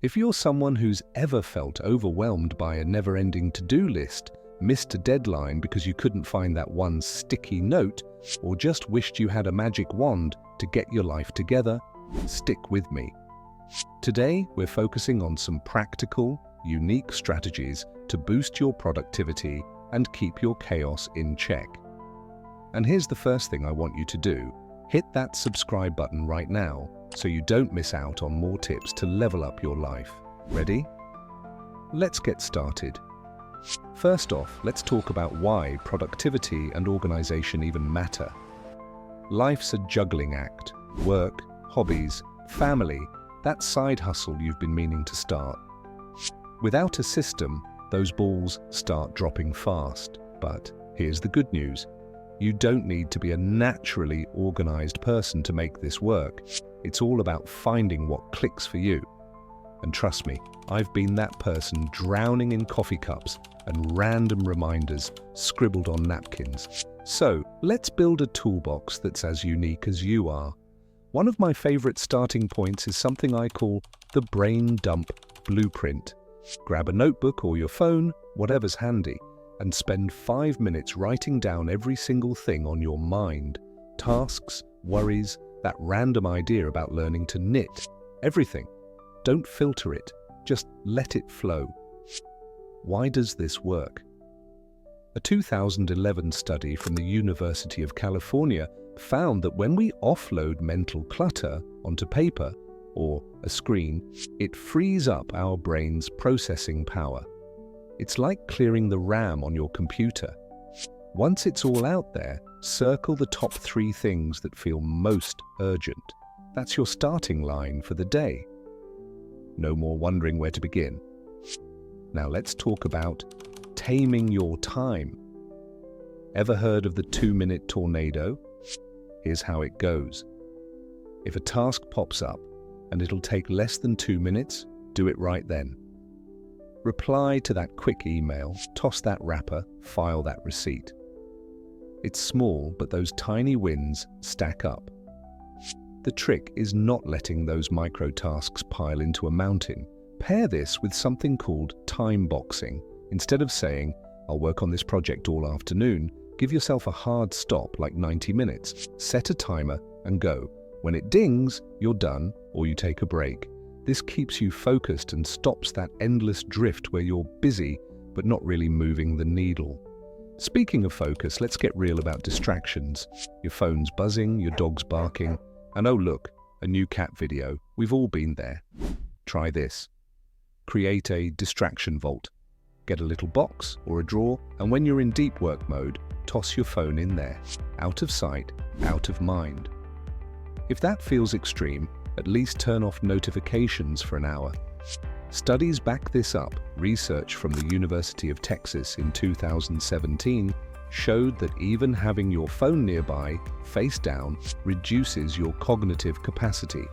If you're someone who's ever felt overwhelmed by a never-ending to-do list, missed a deadline because you couldn't find that one sticky note, or just wished you had a magic wand to get your life together, stick with me. Today, we're focusing on some practical, unique strategies to boost your productivity and keep your chaos in check. And here's the first thing I want you to do. Hit that subscribe button right now so you don't miss out on more tips to level up your life. Ready? Let's get started. First off, let's talk about why productivity and organization even matter. Life's a juggling act. Work, hobbies, family, that side hustle you've been meaning to start. Without a system, those balls start dropping fast. But here's the good news. You don't need to be a naturally organized person to make this work. It's all about finding what clicks for you. And trust me, I've been that person drowning in coffee cups and random reminders scribbled on napkins. So, let's build a toolbox that's as unique as you are. One of my favorite starting points is something I call the brain dump blueprint. Grab a notebook or your phone, whatever's handy, and spend 5 minutes writing down every single thing on your mind. Tasks, worries, that random idea about learning to knit. Everything. Don't filter it, just let it flow. Why does this work? A 2011 study from the University of California found that when we offload mental clutter onto paper or a screen, it frees up our brain's processing power. It's like clearing the RAM on your computer. Once it's all out there, circle the top 3 things that feel most urgent. That's your starting line for the day. No more wondering where to begin. Now let's talk about taming your time. Ever heard of the 2-minute tornado? Here's how it goes. If a task pops up and it'll take less than 2 minutes, do it right then. Reply to that quick email, toss that wrapper, file that receipt. It's small, but those tiny wins stack up. The trick is not letting those micro tasks pile into a mountain. Pair this with something called time boxing. Instead of saying, I'll work on this project all afternoon, give yourself a hard stop like 90 minutes. Set a timer and go. When it dings, you're done or you take a break. This keeps you focused and stops that endless drift where you're busy but not really moving the needle. Speaking of focus, let's get real about distractions. Your phone's buzzing, your dog's barking, and oh look, a new cat video. We've all been there. Try this. Create a distraction vault. Get a little box or a drawer, and when you're in deep work mode, toss your phone in there. Out of sight, out of mind. If that feels extreme, at least turn off notifications for an hour. Studies back this up. Research from the University of Texas in 2017 showed that even having your phone nearby, face down, reduces your cognitive capacity.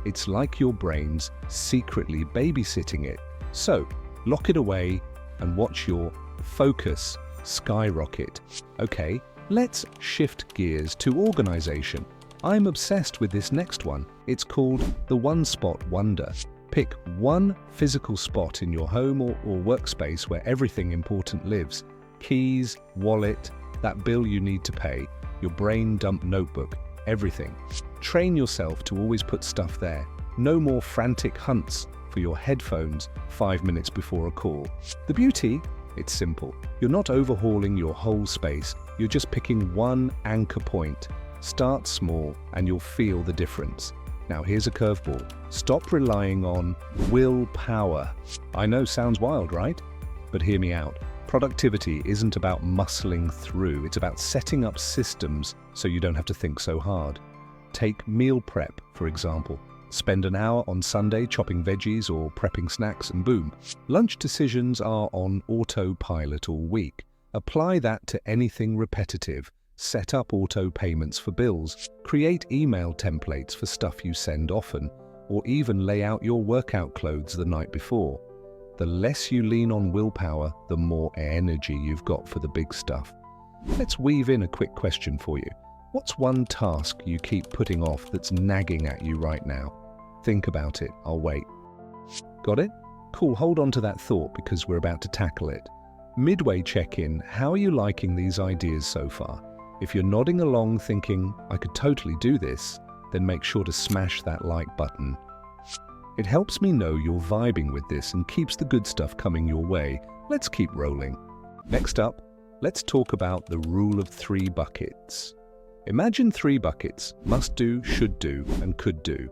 It's like your brain's secretly babysitting it. So, lock it away and watch your focus skyrocket. Okay, let's shift gears to organization. I'm obsessed with this next one. It's called the one-spot wonder. Pick one physical spot in your home or workspace where everything important lives. Keys, wallet, that bill you need to pay, your brain dump notebook, everything. Train yourself to always put stuff there. No more frantic hunts for your headphones 5 minutes before a call. The beauty? It's simple. You're not overhauling your whole space. You're just picking one anchor point. Start small and you'll feel the difference. Now here's a curveball. Stop relying on willpower. I know, sounds wild, right? But hear me out. Productivity isn't about muscling through. It's about setting up systems so you don't have to think so hard. Take meal prep, for example. Spend an hour on Sunday chopping veggies or prepping snacks and boom. Lunch decisions are on autopilot all week. Apply that to anything repetitive. Set up auto payments for bills. Create email templates for stuff you send often, or even lay out your workout clothes the night before. The less you lean on willpower, the more energy you've got for the big stuff. Let's weave in a quick question for you. What's one task you keep putting off that's nagging at you right now? Think about it, I'll wait. Got it? Cool, hold on to that thought because we're about to tackle it. Midway check-in, how are you liking these ideas so far? If you're nodding along thinking, I could totally do this, then make sure to smash that like button. It helps me know you're vibing with this and keeps the good stuff coming your way. Let's keep rolling. Next up, let's talk about the rule of 3 buckets. Imagine 3 buckets: must do, should do, and could do.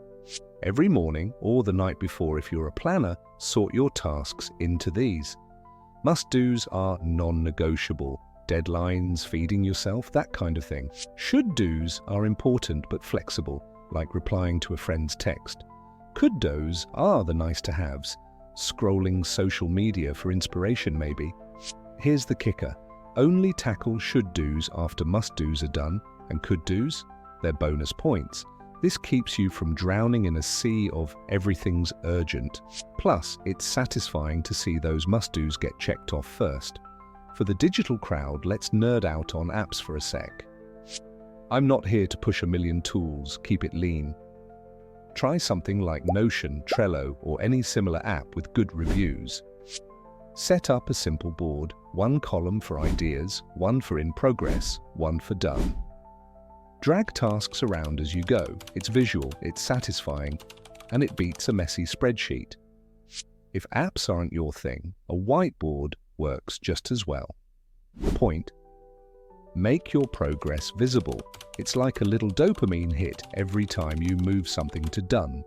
Every morning, or the night before if you're a planner, sort your tasks into these. Must-dos are non-negotiable. Deadlines, feeding yourself, that kind of thing. Should-dos are important but flexible, like replying to a friend's text. Could-dos are the nice-to-haves. Scrolling social media for inspiration, maybe. Here's the kicker. Only tackle should-dos after must-dos are done, and could-dos, they're bonus points. This keeps you from drowning in a sea of everything's urgent. Plus, it's satisfying to see those must-dos get checked off first. For the digital crowd, let's nerd out on apps for a sec. I'm not here to push a million tools, keep it lean. Try something like Notion, Trello, or any similar app with good reviews. Set up a simple board, 1 column for ideas, 1 for in progress, 1 for done. Drag tasks around as you go. It's visual, it's satisfying, and it beats a messy spreadsheet. If apps aren't your thing, a whiteboard works just as well. Point: make your progress visible. It's like a little dopamine hit every time you move something to done.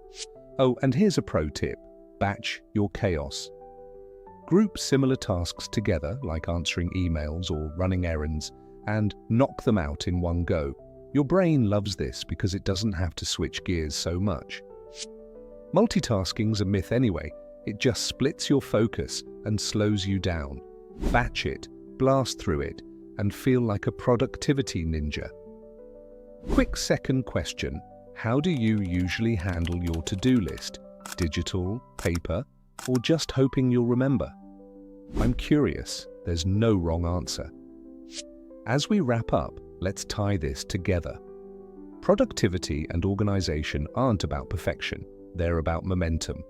Oh, and here's a pro tip: batch your chaos. Group similar tasks together, like answering emails or running errands, and knock them out in one go. Your brain loves this because it doesn't have to switch gears so much. Multitasking's a myth anyway. It just splits your focus and slows you down. Batch it, blast through it, and feel like a productivity ninja. Quick second question: how do you usually handle your to-do list? Digital, paper, or just hoping you'll remember? I'm curious. There's no wrong answer. As we wrap up, let's tie this together. Productivity and organization aren't about perfection, they're about momentum.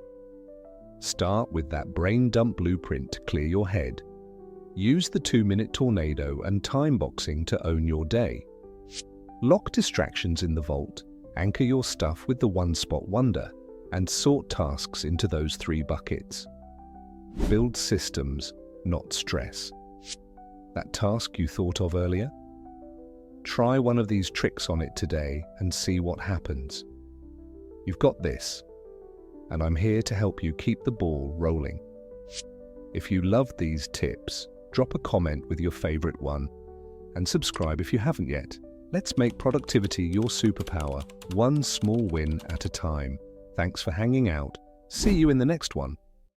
Start with that brain dump blueprint to clear your head. Use the 2-minute tornado and time boxing to own your day. Lock distractions in the vault, anchor your stuff with the one-spot wonder, and sort tasks into those 3 buckets. Build systems, not stress. That task you thought of earlier? Try one of these tricks on it today and see what happens. You've got this, and I'm here to help you keep the ball rolling. If you loved these tips, drop a comment with your favorite one, and subscribe if you haven't yet. Let's make productivity your superpower, one small win at a time. Thanks for hanging out. See you in the next one.